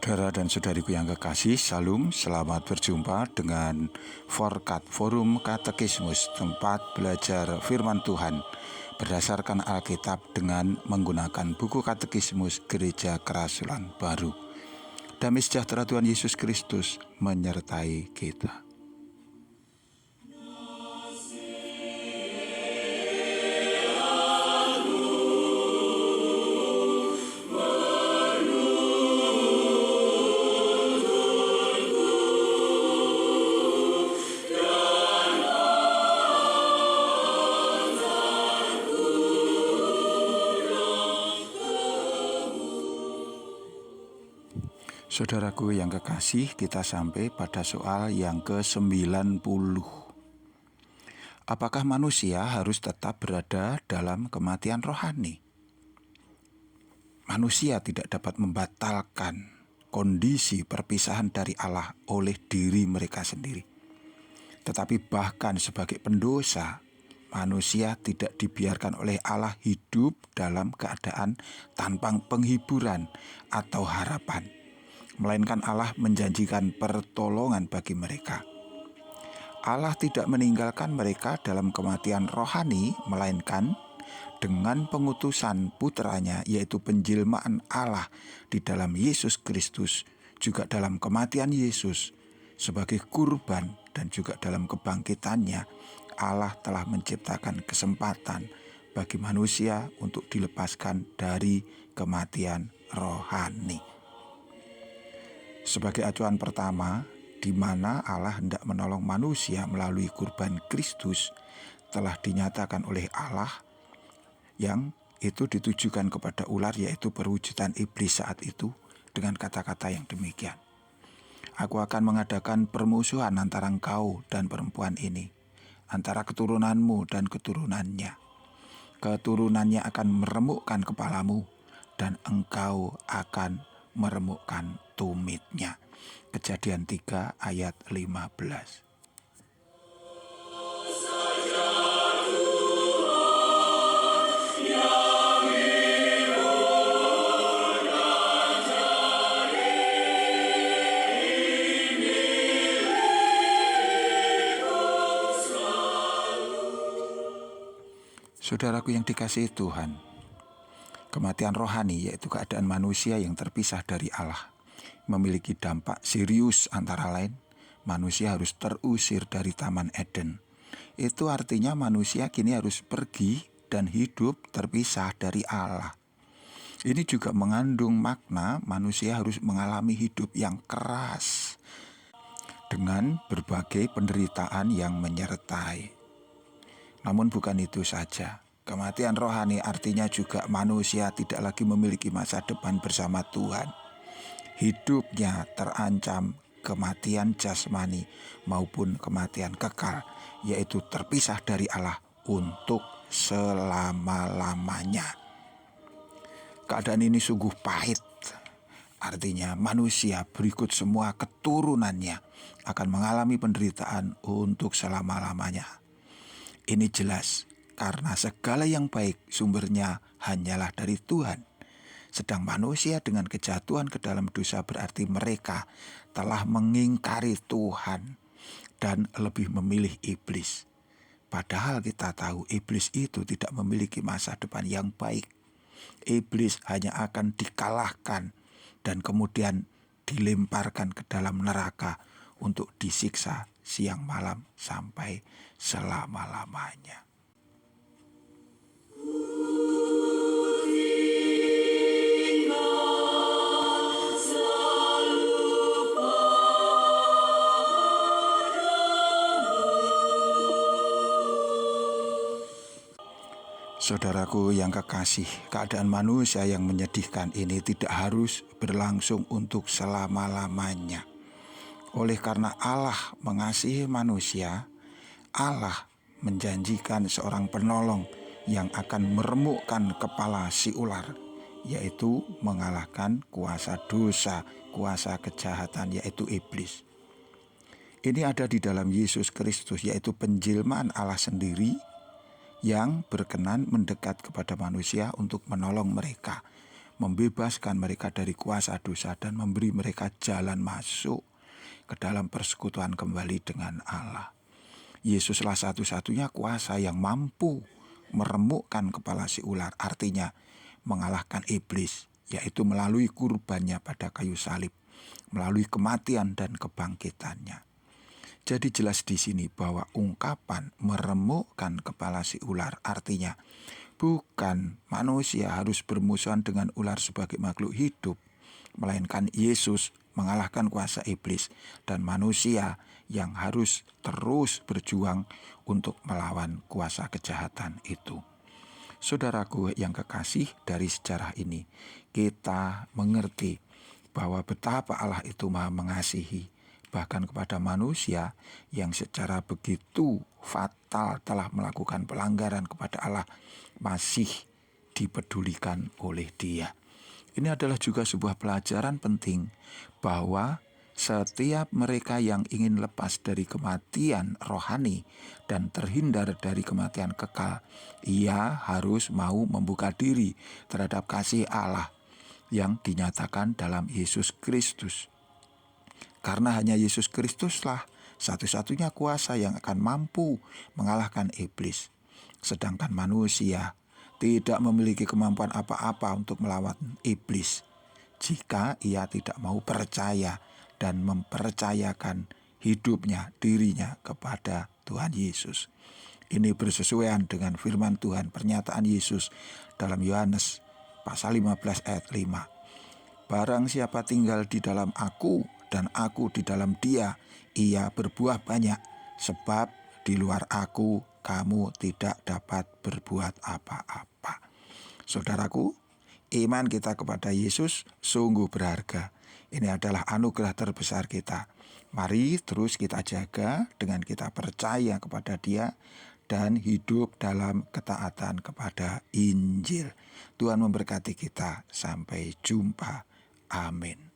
Saudara dan saudariku yang kekasih, Salam, selamat berjumpa dengan Forkat, Forum Katekismus, tempat belajar firman Tuhan berdasarkan Alkitab dengan menggunakan buku Katekismus Gereja Kerasulan Baru. Damai sejahtera Tuhan Yesus Kristus menyertai kita. Saudaraku yang kekasih, kita sampai pada soal yang ke-90. Apakah manusia harus tetap berada dalam kematian rohani? Manusia tidak dapat membatalkan kondisi perpisahan dari Allah oleh diri mereka sendiri. Tetapi bahkan sebagai pendosa, manusia tidak dibiarkan oleh Allah hidup dalam keadaan tanpa penghiburan atau harapan, melainkan Allah menjanjikan pertolongan bagi mereka. Allah tidak meninggalkan mereka dalam kematian rohani, melainkan dengan pengutusan putranya, yaitu penjelmaan Allah di dalam Yesus Kristus, juga dalam kematian Yesus sebagai kurban dan juga dalam kebangkitannya, Allah telah menciptakan kesempatan bagi manusia untuk dilepaskan dari kematian rohani. Sebagai acuan pertama, di mana Allah hendak menolong manusia melalui kurban Kristus, telah dinyatakan oleh Allah yang itu ditujukan kepada ular, yaitu perwujudan iblis saat itu, dengan kata-kata yang demikian. Aku akan mengadakan permusuhan antara engkau dan perempuan ini, antara keturunanmu dan keturunannya. Keturunannya akan meremukkan kepalamu, dan engkau akan meremukkan tumitnya. Kejadian 3 ayat 15. Saudaraku yang dikasihi Tuhan, kematian rohani, yaitu keadaan manusia yang terpisah dari Allah, memiliki dampak serius. Antara lain, manusia harus terusir dari Taman Eden. Itu artinya manusia kini harus pergi dan hidup terpisah dari Allah. Ini juga mengandung makna manusia harus mengalami hidup yang keras dengan berbagai penderitaan yang menyertai. Namun bukan itu saja. Kematian rohani artinya juga manusia tidak lagi memiliki masa depan bersama Tuhan. Hidupnya terancam kematian jasmani maupun kematian kekal, yaitu terpisah dari Allah untuk selama-lamanya. Keadaan ini sungguh pahit. Artinya manusia berikut semua keturunannya akan mengalami penderitaan untuk selama-lamanya. Ini jelas karena segala yang baik sumbernya hanyalah dari Tuhan. Sedang manusia dengan kejatuhan ke dalam dosa berarti mereka telah mengingkari Tuhan dan lebih memilih iblis. Padahal kita tahu iblis itu tidak memiliki masa depan yang baik. Iblis hanya akan dikalahkan dan kemudian dilemparkan ke dalam neraka untuk disiksa siang malam sampai selama-lamanya. Saudaraku yang kekasih, keadaan manusia yang menyedihkan ini tidak harus berlangsung untuk selama-lamanya. Oleh karena Allah mengasihi manusia, Allah menjanjikan seorang penolong yang akan meremukkan kepala si ular, yaitu mengalahkan kuasa dosa, kuasa kejahatan, yaitu iblis. Ini ada di dalam Yesus Kristus, yaitu penjelmaan Allah sendiri yang berkenan mendekat kepada manusia untuk menolong mereka, membebaskan mereka dari kuasa dosa dan memberi mereka jalan masuk ke dalam persekutuan kembali dengan Allah. Yesuslah satu-satunya kuasa yang mampu meremukkan kepala si ular, artinya mengalahkan iblis, yaitu melalui kurbannya pada kayu salib, melalui kematian dan kebangkitannya. Jadi jelas di sini bahwa ungkapan meremukkan kepala si ular artinya bukan manusia harus bermusuhan dengan ular sebagai makhluk hidup, melainkan Yesus mengalahkan kuasa iblis dan manusia yang harus terus berjuang untuk melawan kuasa kejahatan itu. Saudaraku yang kekasih, dari sejarah ini kita mengerti bahwa betapa Allah itu Maha mengasihi, bahkan kepada manusia yang secara begitu fatal telah melakukan pelanggaran kepada Allah masih dipedulikan oleh Dia. Ini adalah juga sebuah pelajaran penting bahwa setiap mereka yang ingin lepas dari kematian rohani dan terhindar dari kematian kekal, ia harus mau membuka diri terhadap kasih Allah yang dinyatakan dalam Yesus Kristus. Karena hanya Yesus Kristuslah satu-satunya kuasa yang akan mampu mengalahkan iblis. Sedangkan manusia tidak memiliki kemampuan apa-apa untuk melawan iblis jika ia tidak mau percaya dan mempercayakan hidupnya, dirinya kepada Tuhan Yesus. Ini bersesuaian dengan firman Tuhan, pernyataan Yesus dalam Yohanes pasal 15 ayat 5. Barang siapa tinggal di dalam aku dan aku di dalam dia, ia berbuah banyak, sebab di luar aku kamu tidak dapat berbuat apa-apa. Saudaraku, iman kita kepada Yesus sungguh berharga. Ini adalah anugerah terbesar kita. Mari terus kita jaga dengan kita percaya kepada Dia dan hidup dalam ketaatan kepada Injil. Tuhan memberkati kita. Sampai jumpa. Amin.